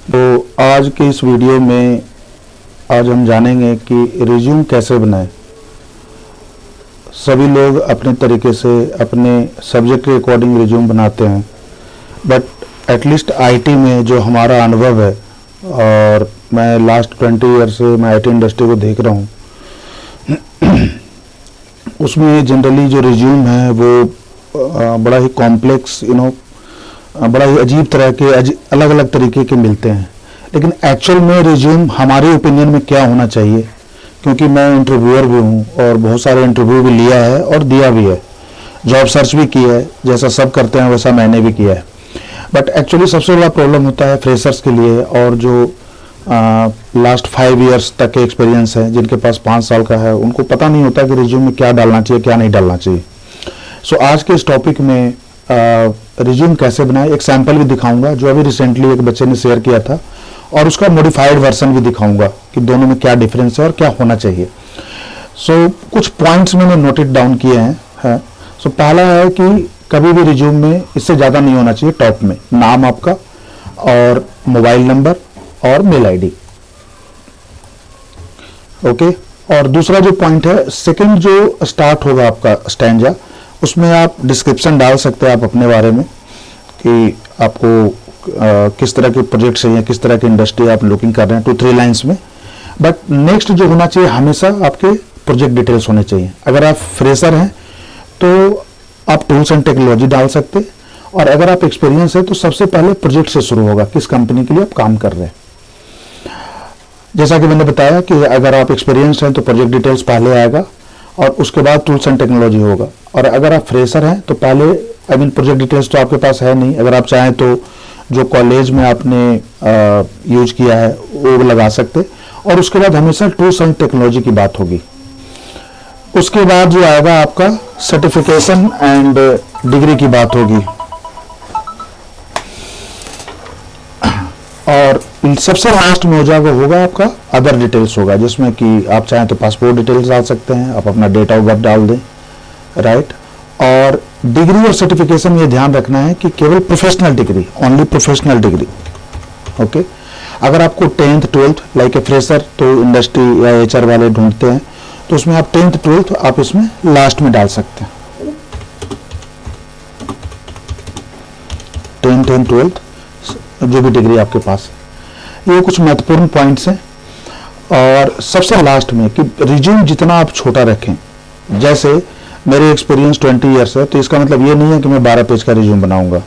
तो आज के इस वीडियो में आज हम जानेंगे कि रिज्यूम कैसे बनाएं। सभी लोग अपने तरीके से अपने सब्जेक्ट के अकॉर्डिंग रिज्यूम बनाते हैं, बट एटलीस्ट आईटी में जो हमारा अनुभव है, और मैं लास्ट 20 ईयर से मैं आईटी इंडस्ट्री को देख रहा हूँ, उसमें जनरली जो रिज्यूम है वो बड़ा ही कॉम्प्लेक्स बड़ा ही अजीब तरह के अलग अलग तरीके के मिलते हैं। लेकिन एक्चुअल में रिज्यूम हमारे ओपिनियन में क्या होना चाहिए, क्योंकि मैं इंटरव्यूअर भी हूँ और बहुत सारे इंटरव्यू भी लिया है और दिया भी है, जॉब सर्च भी किया है, जैसा सब करते हैं वैसा मैंने भी किया है। बट एक्चुअली सबसे बड़ा प्रॉब्लम होता है फ्रेशर्स के लिए, और जो लास्ट 5 ईयर्स तक के एक्सपीरियंस है, जिनके पास 5 साल का है, उनको पता नहीं होता कि रिज्यूम में क्या डालना चाहिए क्या नहीं डालना चाहिए। सो आज के इस टॉपिक में रिज्यूम कैसे बनाए, एक सैंपल भी दिखाऊंगा जो अभी रिसेंटली एक बच्चे ने शेयर किया था, और उसका मॉडिफाइड वर्जन भी दिखाऊंगा कि दोनों में क्या डिफरेंस है और क्या होना चाहिए। सो कुछ पॉइंट्स मैंने नोटेड डाउन किए हैं। सो पहला है कि कभी भी रिज्यूम में इससे ज़्यादा नहीं होना चाहिए टॉप में नाम आपका और मोबाइल नंबर और मेल आईडी। ओके, और दूसरा जो पॉइंट है, सेकंड जो स्टार्ट होगा आपका स्टैंजा, उसमें आप डिस्क्रिप्शन डाल सकते हैं आप अपने बारे में कि आपको किस तरह के प्रोजेक्ट चाहिए, किस तरह की इंडस्ट्री आप लुकिंग कर रहे हैं, 2-3 लाइन्स में। बट नेक्स्ट जो होना चाहिए, हमेशा आपके प्रोजेक्ट डिटेल्स होने चाहिए। अगर आप फ्रेशर हैं तो आप टूल्स एंड टेक्नोलॉजी डाल सकते हैं, और अगर आप एक्सपीरियंस है तो सबसे पहले प्रोजेक्ट से शुरू होगा, किस कंपनी के लिए आप काम कर रहे हैं। जैसा कि मैंने बताया कि अगर आप एक्सपीरियंस हैं तो प्रोजेक्ट डिटेल्स पहले आएगा और उसके बाद टूल्स एंड टेक्नोलॉजी होगा। और अगर आप फ्रेशर हैं तो पहले प्रोजेक्ट डिटेल्स तो आपके पास है नहीं, अगर आप चाहें तो जो कॉलेज में आपने यूज किया है वो लगा सकते, और उसके बाद हमेशा टूल्स एंड टेक्नोलॉजी की बात होगी। उसके बाद जो आएगा आपका सर्टिफिकेशन एंड डिग्री की बात होगी, और सबसे लास्ट में हो जाएगा होगा आपका अदर डिटेल्स होगा, जिसमें कि आप चाहें तो पासपोर्ट डिटेल्स डाल सकते हैं, आप अपना डेट ऑफ बर्थ डाल दें, राइट। और डिग्री और सर्टिफिकेशन ये ध्यान रखना है कि केवल professional degree, only professional degree. Okay, अगर आपको 10th 12th like a fresher तो इंडस्ट्री या एचआर वाले ढूंढते हैं, तो उसमें आप 10th 12th आप इसमें लास्ट में डाल सकते हैं, 10th and 12th जो भी डिग्री आपके पास है। ये कुछ महत्वपूर्ण पॉइंट्स हैं। और सबसे लास्ट में कि रिज्यूम जितना आप छोटा रखें, जैसे मेरे एक्सपीरियंस 20 ईयर्स है, तो इसका मतलब ये नहीं है कि मैं 12 पेज का रिज्यूम बनाऊंगा।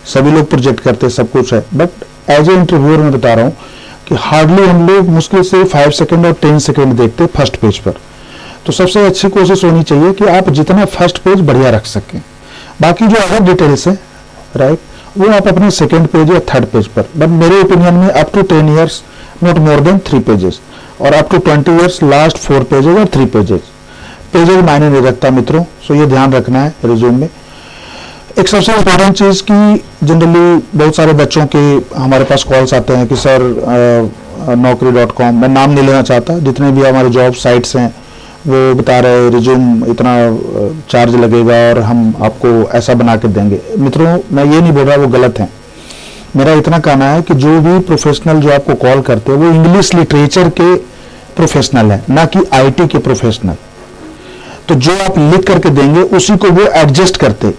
सभी लोग प्रोजेक्ट करते हैं, सब कुछ है, बट एज ए इंटरव्यूअर मैं बता रहा हूँ कि हार्डली हम लोग मुश्किल से 5 सेकेंड और 10 सेकेंड देखते फर्स्ट पेज पर। तो सबसे अच्छी कोशिश होनी चाहिए कि आप जितना फर्स्ट पेज बढ़िया रख सकें, बाकी जो अदर डिटेल्स है, राइट, वो आप अपने सेकेंड पेज या थर्ड पेज पर। बट मेरे ओपिनियन में up to 10 years not more than 3 pages, और up to 20 years last 4 pages और 3 पेजेस। पेजेस मायने नहीं रखता मित्रों, सो ये ध्यान रखना है रिज्यूम में। एक सबसे इम्पोर्टेंट चीज़ की जनरली बहुत सारे बच्चों के हमारे पास कॉल्स आते हैं कि सर naukri.com, मैं नाम नहीं लेना चाहता, जितने भी हमारे जॉब साइट्स हैं वो बता रहे रिज्यूम इतना चार्ज लगेगा और हम आपको ऐसा बना के देंगे। मित्रों, मैं ये नहीं बोल रहा वो गलत है, मेरा इतना कहना है कि जो भी प्रोफेशनल जो आपको कॉल करते हैं वो इंग्लिश लिटरेचर के प्रोफेशनल है, ना कि आईटी के प्रोफेशनल। तो जो आप लिख करके देंगे उसी को वो एडजस्ट करते,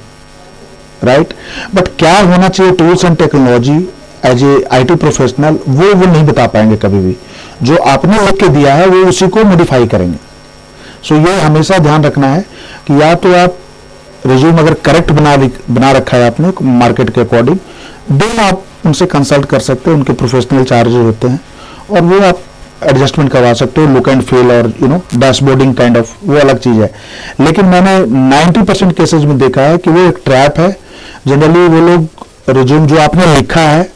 राइट। बट क्या होना चाहिए tools and technology as a IT professional, वो नहीं बता पाएंगे कभी भी। जो आपने लिख के दिया है वो उसी को मॉडिफाई करेंगे। सो ये हमेशा ध्यान रखना है कि या तो आप रिज्यूम अगर करेक्ट बना रखा है आपने मार्केट के अकॉर्डिंग, देन आप उनसे कंसल्ट कर सकते हैं, उनके प्रोफेशनल चार्जेस होते हैं, और वो आप एडजस्टमेंट करवा सकते हो, लुक एंड फील और डैशबोर्डिंग काइंड ऑफ, वो अलग चीज़ है। लेकिन मैंने 90% केसेज में देखा है कि वो एक ट्रैप है। जनरली वो लोग रिज्यूम जो आपने लिखा है,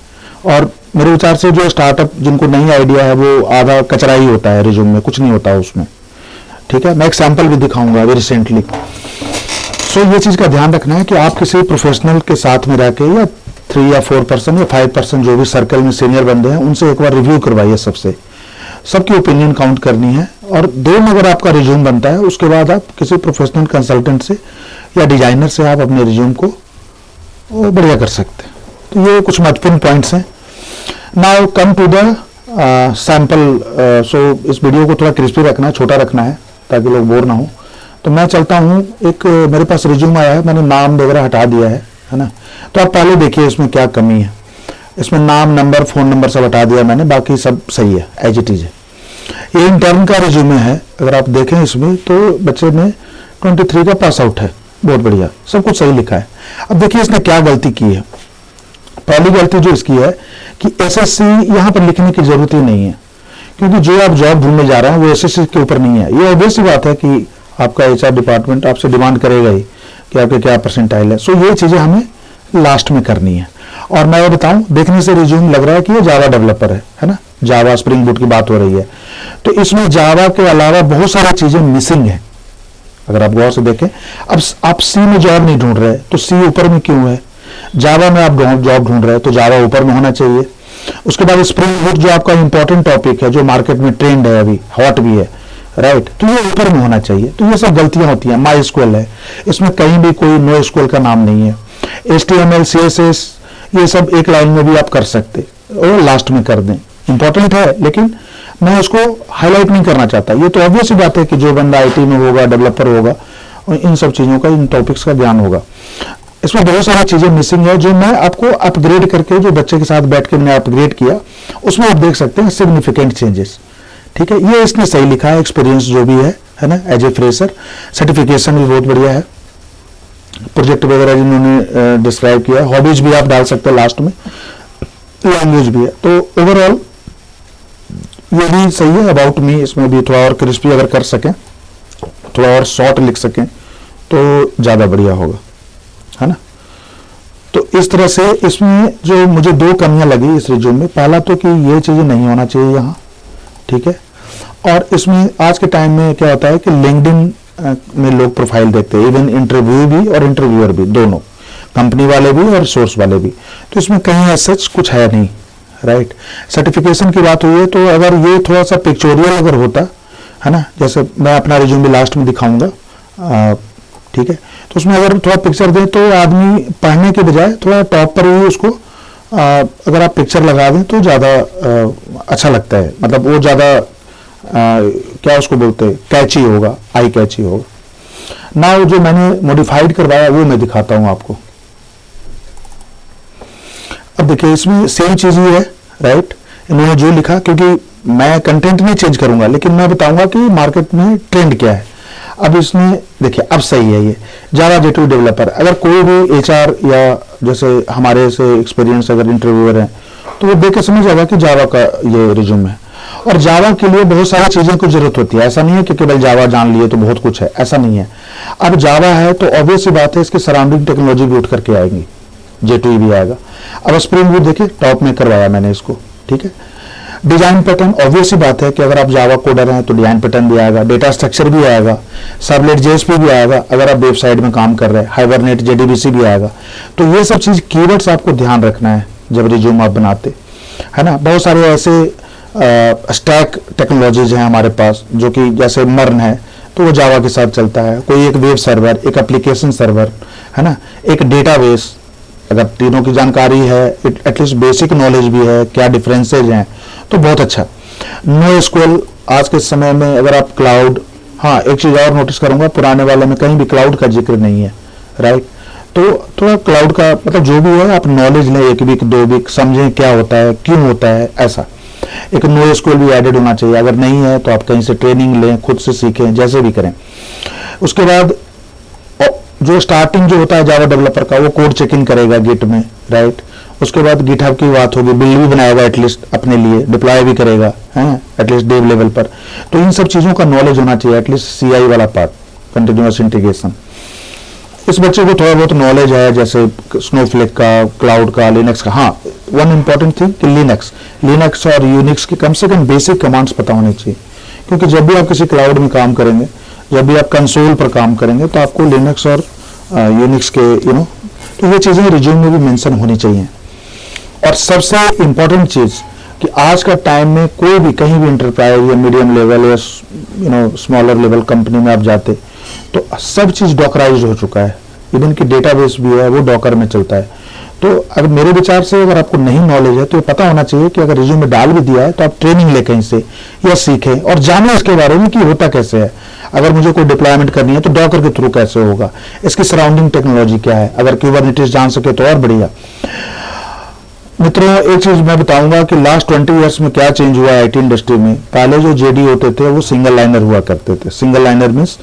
और मेरे विचार से जो स्टार्टअप जिनको नहीं आइडिया है वो आधा कचरा ही होता है, रिज्यूम में कुछ नहीं होता है उसमें, ठीक है। मैं एक सैंपल भी दिखाऊंगा अभी रिसेंटली। सो ये चीज़ का ध्यान रखना है कि आप किसी प्रोफेशनल के साथ में रह के, या 3 या 4% या 5% जो भी सर्कल में सीनियर बंदे हैं, उनसे एक बार रिव्यू करवाइए सबसे, सबकी ओपिनियन काउंट करनी है। और देन अगर आपका रिज्यूम बनता है, उसके बाद आप किसी प्रोफेशनल कंसल्टेंट से या डिजाइनर से आप अपने रिज्यूम को बढ़िया कर सकते हैं। तो ये कुछ महत्वपूर्ण पॉइंट्स हैं। Now come to the sample. So इस वीडियो को थोड़ा क्रिस्पी रखना है, छोटा रखना है ताकि लोग बोर ना हो। तो मैं चलता हूँ, एक मेरे पास रिज्यूम आया है, मैंने नाम वगैरह हटा दिया है ना। तो आप पहले देखिए इसमें क्या कमी है। इसमें नाम, नंबर, फ़ोन नंबर सब हटा दिया मैंने, बाकी सब सही है, एज इट इज़ है। ये इंटर्न का रिज्यूमे है, अगर आप देखें इसमें तो बच्चे में 23 का पास आउट है, बहुत बढ़िया, सब कुछ सही लिखा है। अब देखिए इसने क्या गलती की है। पहली गलती जो इसकी है कि एसएससी यहाँ पर लिखने की जरूरत ही नहीं है, क्योंकि जो आप जॉब ढूंढने जा रहे हैं वो एसएससी के ऊपर नहीं है। ये ऑब्वियस सी बात है कि आपका एचआर डिपार्टमेंट आपसे डिमांड करेगा ही कि आपके क्या परसेंटाइल है। सो ये चीज़ें हमें लास्ट में करनी है। और मैं ये बताऊं, देखने से रिज्यूम लग रहा है कि ये जावा डेवलपर है ना, जावा स्प्रिंग बूट की बात हो रही है। तो इसमें जावा के अलावा बहुत सारी चीज़ें मिसिंग है, अगर आप गौर से देखें। अब आप सी में जॉब नहीं ढूंढ रहे तो सी ऊपर में क्यों है? जावा में आप जॉब ढूंढ रहे हैं तो जावा ऊपर में होना चाहिए। उसके बाद स्प्रिंग बूट जो आपका इंपॉर्टेंट टॉपिक है, जो मार्केट में ट्रेंड है, अभी हॉट भी है, राइट, तो ये ऊपर में होना चाहिए। तो ये सब गलतियां होती हैं। माई स्क्वेल है, इसमें कहीं भी कोई नो स्क्वेल का नाम नहीं है। HTML CSS ये सब एक लाइन में भी आप कर सकते और लास्ट में कर दें, इंपॉर्टेंट है, लेकिन मैं उसको हाईलाइट नहीं करना चाहता। ये तो ऑब्वियस बात है कि जो बंदा IT में होगा, डेवलपर होगा, और इन सब चीज़ों का, इन टॉपिक्स का ज्ञान होगा। इसमें बहुत सारी चीज़ें मिसिंग है जो मैं आपको अपग्रेड करके, जो बच्चे के साथ बैठ के मैंने अपग्रेड किया, उसमें आप देख सकते हैं सिग्निफिकेंट चेंजेस। ठीक है, ये इसने सही लिखा है। एक्सपीरियंस जो भी है ना, एज ए फ्रेशर, सर्टिफिकेशन भी बहुत बढ़िया है, प्रोजेक्ट वगैरह जिन्होंने डिस्क्राइब किया, हॉबीज भी आप डाल सकते हैं लास्ट में, लैंग्वेज भी है। तो ओवरऑल ये भी सही है। अबाउट मी इसमें भी थोड़ा और क्रिस्पी अगर कर सकें, थोड़ा और शॉर्ट लिख सकें तो ज़्यादा बढ़िया होगा, है ना। तो इस तरह से इसमें जो मुझे 2 कमियां लगी इस रिज्यूम में, पहला तो कि ये चीज़ें नहीं होना चाहिए यहाँ, ठीक है। और इसमें आज के टाइम में क्या होता है कि लिंक्डइन में लोग प्रोफाइल देखते हैं, इवन इंटरव्यू भी और इंटरव्यूअर भी, दोनों, कंपनी वाले भी और सोर्स वाले भी। तो इसमें कहीं सच कुछ है नहीं, राइट। सर्टिफिकेशन की बात हुई है तो अगर ये थोड़ा सा पिक्चोरियल अगर होता, है ना, जैसे मैं अपना रिज्यूम भी लास्ट में दिखाऊंगा, ठीक है, तो उसमें अगर थोड़ा पिक्चर दें तो आदमी पढ़ने के बजाय थोड़ा टॉप पर ही उसको अगर आप पिक्चर लगा दें तो ज़्यादा अच्छा लगता है। मतलब वो ज़्यादा क्या उसको बोलते हैं, कैची होगा, आई कैची होगा ना। जो मैंने मॉडिफाइड करवाया वो मैं दिखाता हूं आपको। अब देखिए इसमें सेम चीज ही है, राइट। इन्होंने जो लिखा, क्योंकि मैं कंटेंट नहीं चेंज करूंगा लेकिन मैं बताऊंगा कि मार्केट में ट्रेंड क्या है। अब इसमें देखिए, अब सही है ये जावा J2 डेवलपर। अगर कोई भी HR या जैसे हमारे से एक्सपीरियंस अगर इंटरव्यूअर है तो वो देख के समझ जाएगा कि जावा का ये रिज्यूम है। और जावा के लिए बहुत सारी चीज़ों की जरूरत होती है, ऐसा नहीं है कि केवल जावा जान लिए तो बहुत कुछ है, ऐसा नहीं है। अब जावा है तो ऑब्वियस सी बात है इसकी सराउंडिंग टेक्नोलॉजी भी उठ करके आएंगी, J2 भी आएगा। अब स्प्रिंग बूट देखिए टॉप में करवाया मैंने इसको, ठीक है। डिजाइन पैटर्न, ऑब्वियस सी बात है कि अगर आप जावा कोडर हैं तो डिजाइन पैटर्न भी आएगा, डेटा स्ट्रक्चर भी आएगा, सर्वलेट JSP भी आएगा अगर आप वेबसाइट में काम कर रहे हैं, हाइबरनेट JDBC भी आएगा। तो ये सब चीज़ कीवर्ड्स आपको ध्यान रखना है जब रिज्यूम आप बनाते, है ना। बहुत सारे ऐसे स्टैक टेक्नोलॉजीज हैं हमारे पास, जो कि जैसे मर्न है तो वो जावा के साथ चलता है, कोई एक वेब सर्वर, एक एप्लीकेशन सर्वर, है ना, एक डेटाबेस। अगर तीनों की जानकारी है, एटलीस्ट बेसिक नॉलेज भी है, क्या डिफरेंसेज हैं, तो बहुत अच्छा। नो स्क्वेल आज के समय में अगर आप क्लाउड, हाँ एक चीज़ और नोटिस करूंगा, पुराने वाले में कहीं भी क्लाउड का जिक्र नहीं है, राइट। तो थोड़ा क्लाउड का मतलब जो भी है आप नॉलेज लें, 1 वीक 2 वीक, समझें क्या होता है, क्यों होता है, ऐसा। एक नो स्क्वेल भी एडेड होना चाहिए, अगर नहीं है तो आप कहीं से ट्रेनिंग लें, खुद से सीखें, जैसे भी करें। उसके बाद जो स्टार्टिंग जो होता है जावा डेवलपर का, वो कोड चेक इन करेगा गिट में, राइट। उसके बाद गिटहब की बात होगी, बिल्ड भी बनाएगा एटलीस्ट अपने लिए, डिप्लॉय भी करेगा, हैं, एटलीस्ट डेव लेवल पर। तो इन सब चीज़ों का नॉलेज होना चाहिए, एटलीस्ट CI वाला पार्ट, कंटिन्यूअस इंटीग्रेशन। इस बच्चे को थोड़ा बहुत नॉलेज है, जैसे स्नोफ्लेक का, क्लाउड का, लिनक्स का। हाँ, वन इंपॉर्टेंट थिंग कि लिनक्स और यूनिक्स की कम से कम बेसिक कमांड्स पता होने चाहिए, क्योंकि जब भी आप किसी क्लाउड में काम करेंगे, जब भी आप कंसोल पर काम करेंगे, तो आपको लिनक्स और यूनिक्स के तो ये चीज़ें रिज्यूम में भी मेंशन होनी चाहिए। और सबसे इम्पोर्टेंट चीज़ कि आज का टाइम में कोई भी कहीं भी इंटरप्राइज या मीडियम लेवल या स्मॉलर लेवल कंपनी में आप जाते तो सब चीज़ डॉकराइज हो चुका है, इवन की डेटाबेस भी है वो डॉकर में चलता है। तो अगर मेरे विचार से अगर आपको नहीं नॉलेज है तो ये पता होना चाहिए कि अगर रिज्यूम में डाल भी दिया है तो आप ट्रेनिंग ले कहीं से या सीखें और जानें इसके बारे में कि होता कैसे है। अगर मुझे कोई डिप्लॉयमेंट करनी है तो डॉकर के थ्रू कैसे होगा, इसकी सराउंडिंग टेक्नोलॉजी क्या है, अगर क्यूबरनेटिस जान सके तो और बढ़िया। मित्रों, एक चीज मैं बताऊंगा कि लास्ट 20 इयर्स में क्या चेंज हुआ है आईटी इंडस्ट्री में। पहले जो जेडी होते थे वो सिंगल लाइनर हुआ करते थे। सिंगल लाइनर मीन्स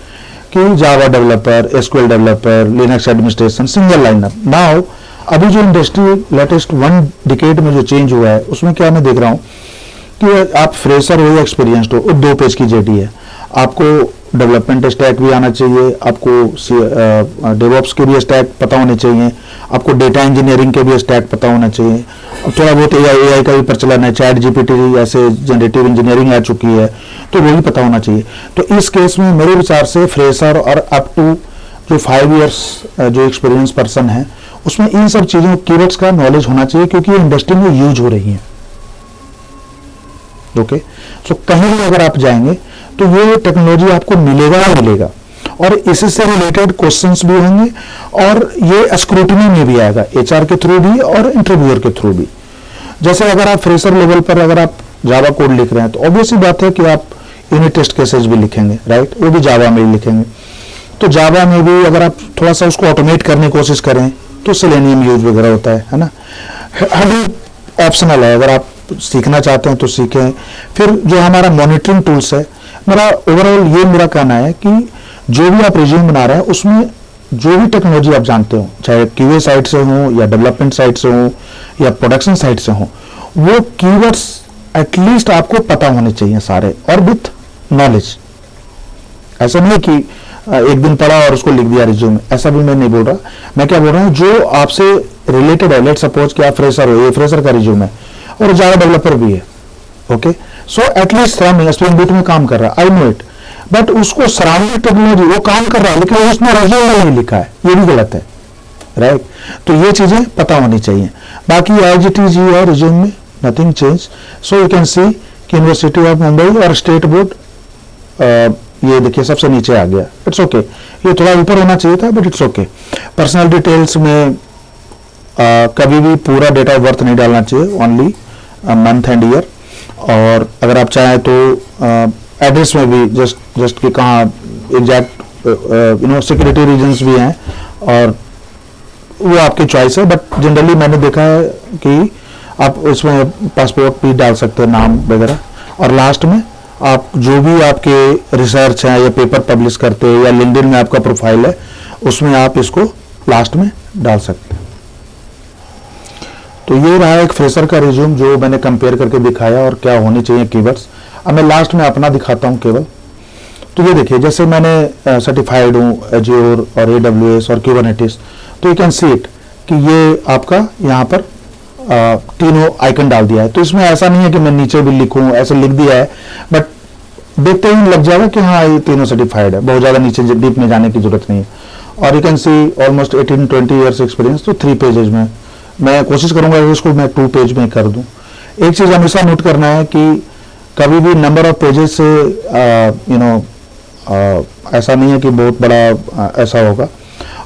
कि Java developer, SQL developer, Linux administration, single liner. Now अभी जो इंडस्ट्री लेटेस्ट 1 डिकेड में जो चेंज हुआ है उसमें क्या मैं देख रहा हूँ कि आप फ्रेशर हो या एक्सपीरियंस्ड हो, 2 पेज की जेडी है। आपको डेवलपमेंट स्टैक भी आना चाहिए, आपको डेवऑप्स के भी स्टैक पता होने चाहिए, आपको डेटा इंजीनियरिंग के भी स्टैक पता होना चाहिए। अब थोड़ा बहुत एआई का भी प्रचलन है, चैट जीपीटी ऐसे जनरेटिव इंजीनियरिंग आ चुकी है, तो वो भी पता होना चाहिए। तो इस केस में मेरे विचार से फ्रेशर और अप टू जो 5 इयर्स जो एक्सपीरियंस पर्सन है उसमें इन सब चीजों कीवर्ड्स का नॉलेज होना चाहिए, क्योंकि ये इंडस्ट्री में यूज हो रही है। ओके, सो कहीं भी अगर आप जाएंगे तो ये टेक्नोलॉजी आपको मिलेगा ही मिलेगा, और इसी से रिलेटेड क्वेश्चंस भी होंगे और ये स्क्रूटनी में भी आएगा, एचआर के थ्रू भी और इंटरव्यूअर के थ्रू भी। जैसे अगर आप फ्रेशर लेवल पर अगर आप जावा कोड लिख रहे हैं तो ऑब्वियसली बात है कि आप यूनिट टेस्ट केसेस भी लिखेंगे, राइट, वो भी जावा में ही लिखेंगे। तो जावा में भी अगर आप थोड़ा सा उसको ऑटोमेट करने की कोशिश करें तो सेलेनियम यूज वगैरह होता है ना। ऑप्शनल है, अगर आप सीखना चाहते हैं तो सीखें। फिर जो हमारा मॉनिटरिंग टूल्स है, मेरा ओवरऑल ये मेरा कहना है कि जो भी आप रिज्यूम बना रहे हैं उसमें जो भी टेक्नोलॉजी आप जानते हो, चाहे क्यूए साइड से हो या डेवलपमेंट साइड से हो या प्रोडक्शन साइड से हो, वो कीवर्ड्स एटलीस्ट आपको पता होने चाहिए सारे, और विथ नॉलेज। ऐसा नहीं कि एक दिन पढ़ा और उसको लिख दिया रिज्यूम, ऐसा भी मैं नहीं बोल रहा। मैं क्या बोल रहा हूँ, जो आपसे रिलेटेड है। लेट सपोज कि आप फ्रेशर हो, ये फ्रेशर का रिज्यूम है और जावा डेवलपर भी है, okay, so at least spring boot में काम कर रहा है, आई नो इट, बट उसको सराउंडिंग टेक्नोलॉजी वो काम कर रहा है लेकिन उसने रिज्यूम में नहीं लिखा है, ये भी गलत है, राइट। तो ये चीजें पता होनी चाहिए। बाकी एज इट इज है रिज्यूम में, nothing change. So you can see कि यूनिवर्सिटी ऑफ मुंबई और स्टेट बोर्ड, ये देखिए सबसे नीचे आ गया, इट्स ओके। ये थोड़ा ऊपर होना चाहिए था but it's okay. Personal details में कभी भी पूरा डेट ऑफ बर्थ नहीं डालना चाहिए, ओनली मंथ एंड ईयर। और अगर आप चाहें तो एड्रेस में भी जस्ट कि कहाँ एग्जैक्ट सिक्योरिटी रीजंस भी हैं, और वो आपकी चॉइस है। बट जनरली मैंने देखा है कि आप उसमें पासपोर्ट भी डाल सकते हैं, नाम वगैरह। और लास्ट में आप जो भी आपके रिसर्च है या पेपर पब्लिश करते हैं या लिंक्डइन में आपका प्रोफाइल है, उसमें आप इसको लास्ट में डाल सकते हैं। तो ये रहा एक फ्रेशर का रिज्यूम जो मैंने कंपेयर करके दिखाया और क्या होने चाहिए कीवर्ड्स। अब मैं लास्ट में अपना दिखाता हूँ केवल। तो ये देखिए, जैसे मैंने सर्टिफाइड हूँ एज्योर और एडब्ल्यूएस और क्यूबरनेटिस, तो यू कैन सी इट कि ये आपका यहाँ पर तीनों आइकन डाल दिया है। तो इसमें ऐसा नहीं है कि मैं नीचे भी लिखूं, ऐसे लिख दिया है, बट देखते ही लग जाएगा कि हाँ ये तीनों सर्टिफाइड है, बहुत ज़्यादा नीचे डीप में जाने की जरूरत नहीं है। और you can see almost 18-20 years experience, तो 3 पेजेज में। मैं कोशिश करूंगा कि इसको मैं 2 पेज में कर दूं। एक चीज़ हमेशा नोट करना है कि कभी भी नंबर ऑफ पेजेस से ऐसा नहीं है कि बहुत बड़ा ऐसा होगा।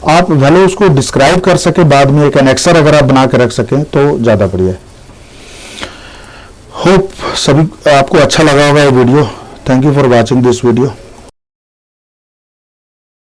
आप भले उसको डिस्क्राइब कर सके, बाद में एक एनेक्सर अगर आप बना के रख सकें तो ज़्यादा बढ़िया है। होप सभी आपको अच्छा लगा होगा ये video. Thank you for watching this video.